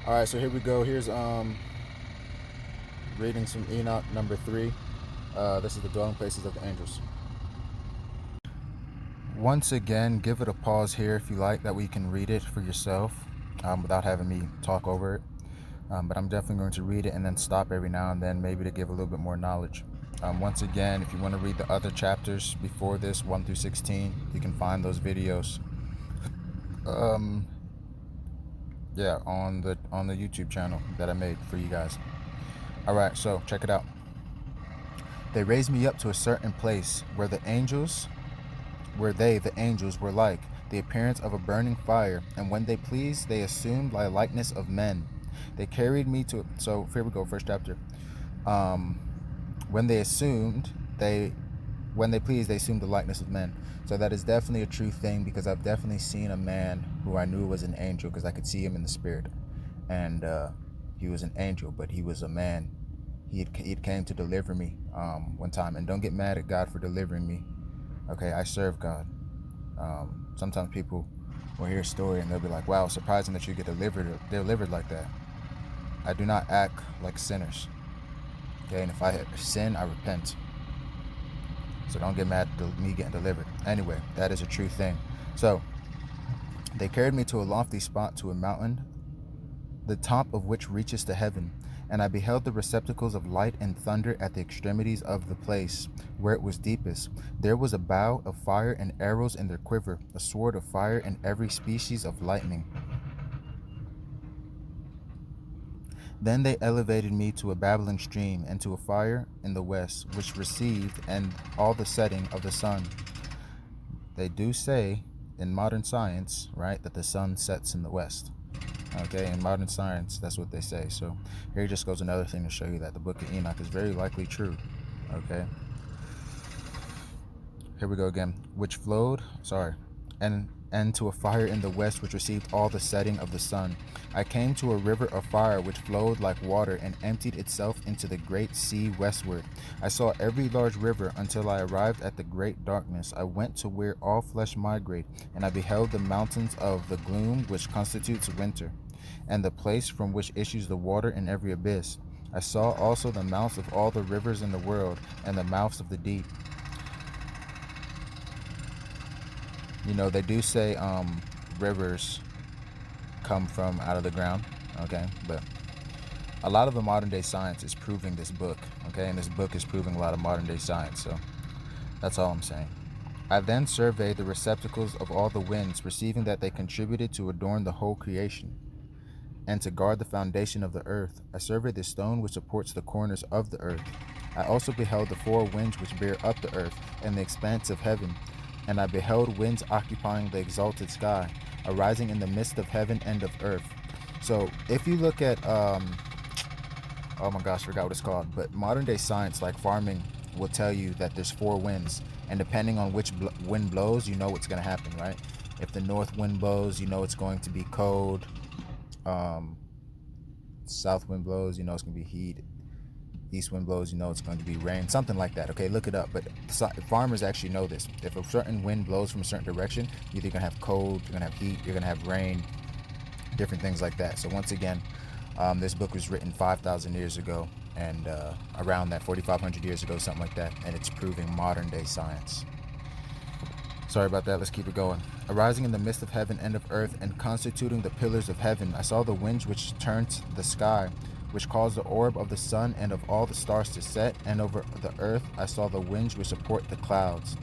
All right, so here we go. Here's readings from Enoch number 3. This is the dwelling places of the angels. Once again, give it a pause here if you like, that way you can read it for yourself without having me talk over it. But I'm definitely going to read it and then stop every now and then, maybe to give a little bit more knowledge. Once again, if you want to read the other chapters before this, 1 through 16, you can find those videos. Yeah, on the YouTube channel that I made for you guys. All right, so check it out. They raised me up to a certain place where the angels were like the appearance of a burning fire, and when they pleased, they assumed the likeness of men. They carried me to, so here we go, first chapter. When they pleased, they assumed the likeness of men. So that is definitely a true thing, because I've definitely seen a man who I knew was an angel, because I could see him in the spirit, and he was an angel, but he was a man. He came to deliver me one time, and don't get mad at God for delivering me. Okay, I serve God. Sometimes people will hear a story and they'll be like, wow, surprising that you get delivered like that. I do not act like sinners. Okay, and if I sin, I repent. So don't get mad at me getting delivered. Anyway, that is a true thing. So they carried me to a lofty spot, to a mountain, the top of which reaches to heaven. And I beheld the receptacles of light and thunder at the extremities of the place where it was deepest. There was a bow of fire and arrows in their quiver, a sword of fire and every species of lightning. Then they elevated me to a babbling stream and to a fire in the west, which received and all the setting of the sun. They do say in modern science, right, that the sun sets in the west. Okay, in modern science, that's what they say. So here just goes another thing to show you that the book of Enoch is very likely true. Okay, here we go again. Which flowed, and to a fire in the west, which received all the setting of the sun. I came to a river of fire which flowed like water and emptied itself into the great sea westward. I saw every large river until I arrived at the great darkness. I went to where all flesh migrate, and I beheld the mountains of the gloom which constitutes winter, and the place from which issues the water in every abyss. I saw also the mouths of all the rivers in the world, and the mouths of the deep. You know, they do say rivers come from out of the ground, okay? But a lot of the modern day science is proving this book, okay? And this book is proving a lot of modern day science, so that's all I'm saying. I then surveyed the receptacles of all the winds, perceiving that they contributed to adorn the whole creation and to guard the foundation of the earth. I surveyed the stone which supports the corners of the earth. I also beheld the four winds which bear up the earth and the expanse of heaven. And I beheld winds occupying the exalted sky, arising in the midst of heaven and of earth. So if you look at, oh my gosh, I forgot what it's called, but modern day science like farming will tell you that there's four winds, and depending on which wind blows, you know what's going to happen, right? If the north wind blows, you know it's going to be cold. South wind blows, you know it's going to be heat. East wind blows, you know it's going to be rain, something like that. Okay, look it up. But farmers actually know this. If a certain wind blows from a certain direction, you're either going to have cold, you're going to have heat, you're going to have rain, different things like that. So once again, this book was written 5,000 years ago, and around that 4,500 years ago, something like that, and it's proving modern day science. Sorry about that, let's keep it going. Arising in the midst of heaven and of earth, and constituting the pillars of heaven, I saw the winds which turned the sky, which caused the orb of the sun and of all the stars to set, and over the earth I saw the winds which support the clouds.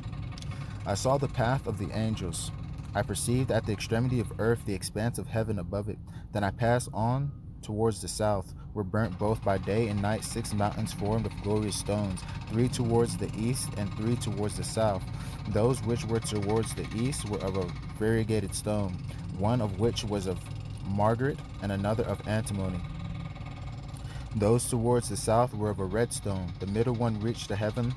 I saw the path of the angels. I perceived at the extremity of earth the expanse of heaven above it. Then I passed on towards the south, were burnt both by day and night 6 mountains formed of glorious stones, 3 towards the east and 3 towards the south. Those which were towards the east were of a variegated stone, one of which was of margaret and another of antimony. Those towards the south were of a red stone. The middle one reached the heaven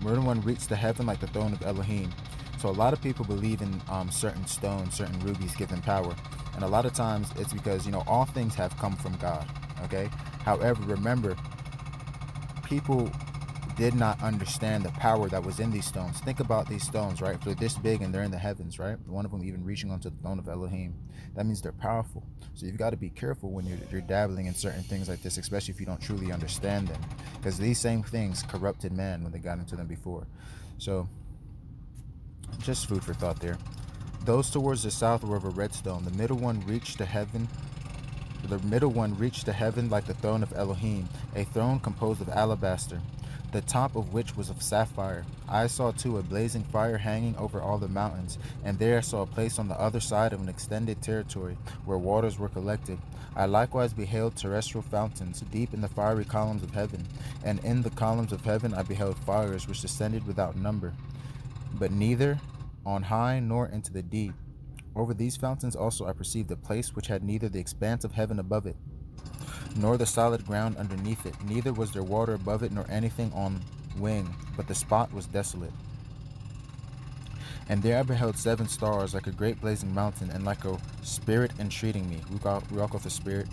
like the throne of Elohim. So a lot of people believe in certain stones, certain rubies give them power. And a lot of times it's because, you know, all things have come from God, okay? However, remember, people did not understand the power that was in these stones. Think about these stones, right? If they're this big and they're in the heavens, right? One of them even reaching onto the throne of Elohim. That means they're powerful. So you've got to be careful when you're dabbling in certain things like this, especially if you don't truly understand them, because these same things corrupted man when they got into them before. So just food for thought there. Those towards the south were of a red stone. The middle one reached to heaven. The middle one reached to heaven like the throne of Elohim, a throne composed of alabaster, the top of which was of sapphire. I saw too a blazing fire hanging over all the mountains, and there I saw a place on the other side of an extended territory where waters were collected. I likewise beheld terrestrial fountains deep in the fiery columns of heaven, and in the columns of heaven I beheld fires which descended without number, but neither on high nor into the deep. Over these fountains also I perceived a place which had neither the expanse of heaven above it, nor the solid ground underneath it, neither was there water above it, nor anything on wing, but the spot was desolate. And there I beheld 7 stars, like a great blazing mountain, and like a spirit entreating me. We walk with the spirit,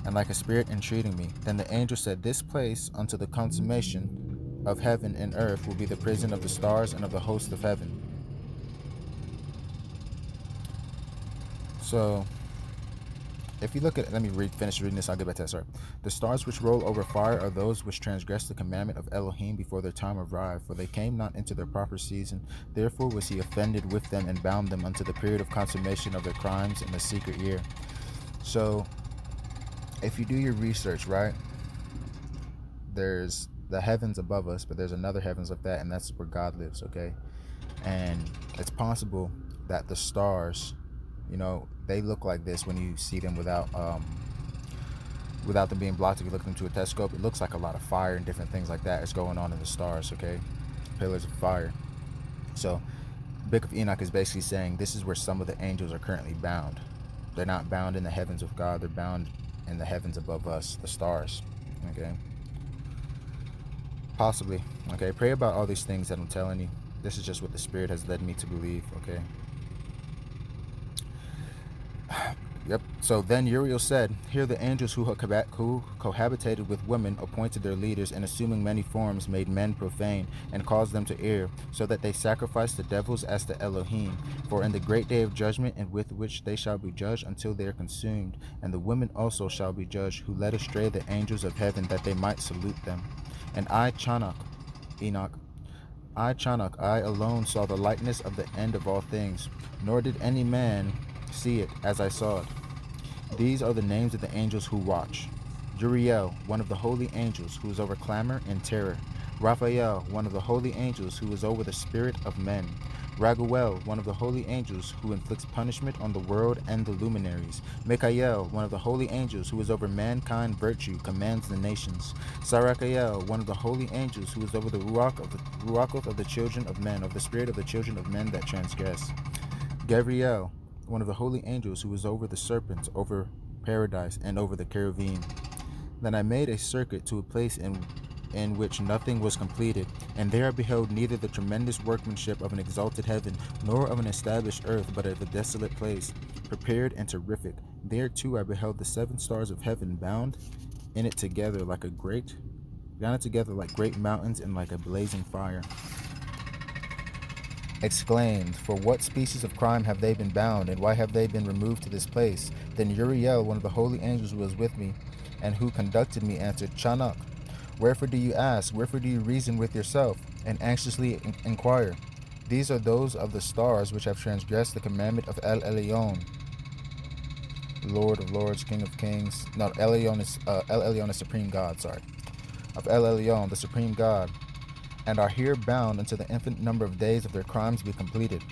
and like a spirit entreating me. Then the angel said, This place unto the consummation of heaven and earth will be the prison of the stars and of the host of heaven. So, if you look at, let me finish reading this, I'll get back to that, sorry. The stars which roll over fire are those which transgress the commandment of Elohim before their time arrived, for they came not into their proper season. Therefore was he offended with them and bound them unto the period of consummation of their crimes in the secret year. So, if you do your research, right, there's the heavens above us, but there's another heavens like that, and that's where God lives, okay? And it's possible that the stars, you know, they look like this when you see them without them being blocked. If you look into a telescope, it looks like a lot of fire and different things like that is going on in the stars, okay? Pillars of fire. So, Book of Enoch is basically saying this is where some of the angels are currently bound. They're not bound in the heavens of God. They're bound in the heavens above us, the stars, okay? Possibly, okay? Pray about all these things that I'm telling you. This is just what the Spirit has led me to believe, okay? Yep. So then Uriel said, Here the angels who cohabitated with women appointed their leaders, and assuming many forms made men profane, and caused them to err, so that they sacrificed the devils as to Elohim. For in the great day of judgment, and with which they shall be judged until they are consumed, and the women also shall be judged, who led astray the angels of heaven, that they might salute them. And I, Enoch, I alone saw the likeness of the end of all things, nor did any man see it as I saw it. These are the names of the angels who watch. Uriel, one of the holy angels, who is over clamor and terror. Raphael, one of the holy angels, who is over the spirit of men. Raguel, one of the holy angels, who inflicts punishment on the world and the luminaries. Michael, one of the holy angels, who is over mankind virtue, commands the nations. Sarachael, one of the holy angels, who is over the ruach of the children of men, of the spirit of the children of men that transgress. Gabriel, one of the holy angels, who is over the serpents, over paradise, and over the cherubim. Then I made a circuit to a place in which nothing was completed, and there I beheld neither the tremendous workmanship of an exalted heaven, nor of an established earth, but of a desolate place, prepared and terrific. There too I beheld the 7 stars of heaven bound in it together like great mountains and like a blazing fire. Exclaimed, For what species of crime have they been bound, and why have they been removed to this place? Then Uriel, one of the holy angels who was with me, and who conducted me, answered, Chanuk, wherefore do you ask? Wherefore do you reason with yourself, and anxiously inquire? These are those of the stars which have transgressed the commandment of El Elyon, Lord of lords, King of kings. No, El Elyon is supreme God, sorry. Of El Elyon, the supreme God, and are here bound until the infinite number of days of their crimes be completed.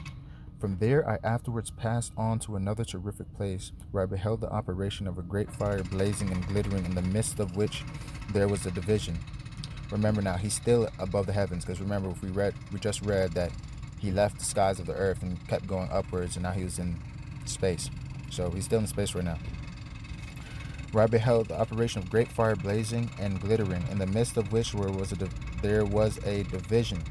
From there I afterwards passed on to another terrific place, where I beheld the operation of a great fire blazing and glittering, in the midst of which there was a division. Remember now, he's still above the heavens, because remember, we just read that he left the skies of the earth and kept going upwards, and now he was in space. So he's still in space right now. Where I beheld the operation of great fire blazing and glittering, in the midst of which there was a division.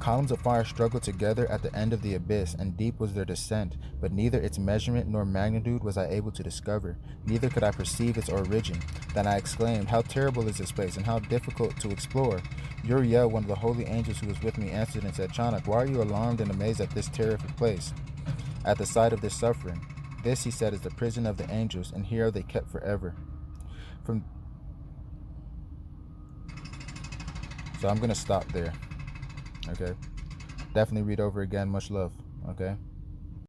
Columns of fire struggled together at the end of the abyss, and deep was their descent, but neither its measurement nor magnitude was I able to discover, neither could I perceive its origin. Then I exclaimed, how terrible is this place, and how difficult to explore. Uriel, one of the holy angels who was with me, answered and said, Chanakh, why are you alarmed and amazed at this terrific place, at the sight of this suffering? This, he said, is the prison of the angels, and here are they kept forever. So I'm going to stop there. Okay. Definitely read over again. Much love. Okay.